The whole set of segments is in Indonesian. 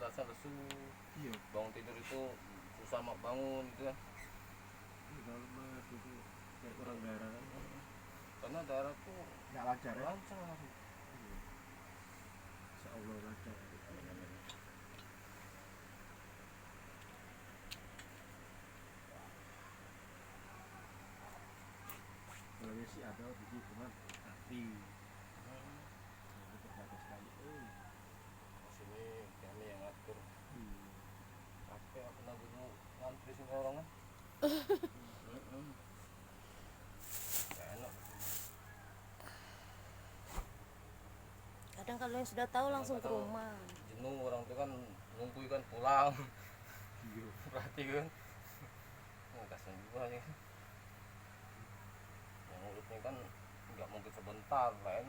rasa lesu, Iya. bangun tidur itu susah mau bangun gitu ya. Kalau lemas itu kayak kurang darah kan. Karena darah tuh Nggak lancar ya. lancar. Iya. Insya Allah lancar. Sebenarnya sih ada biji cuman hati itu terbatas sekali. Sini kami yang ngatur. Iya. Capek aku nunggu ngantri sini orang kan. Gak enak. Kadang kalau yang sudah tahu langsung ke Kadang-kadang rumah. jenuh orang tuh kan nunggu kan pulang. Iya. Berarti kan. Kasian juga nih. Yang urutnya kan nggak mungkin sebentar, lain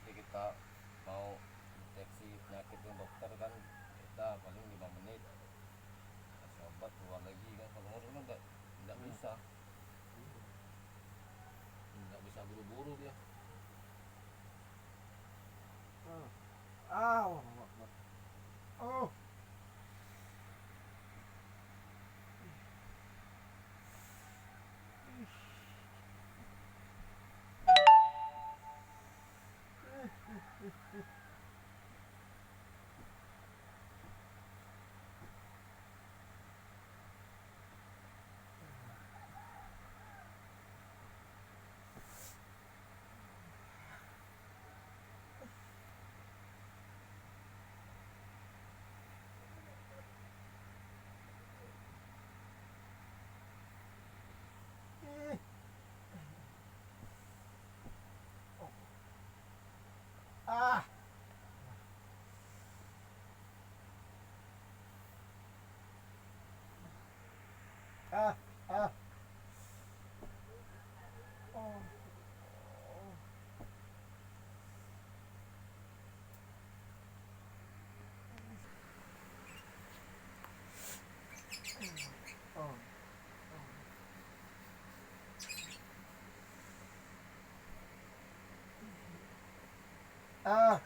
kita mau deteksi penyakit ke dokter kan kita paling 5 menit kasih obat keluar lagi kan. Kalau ngurut kan nggak bisa, nggak bisa buru-buru dia. Ah, wah. Oh. Ah. Ah. Ah. Oh. Oh. Ah.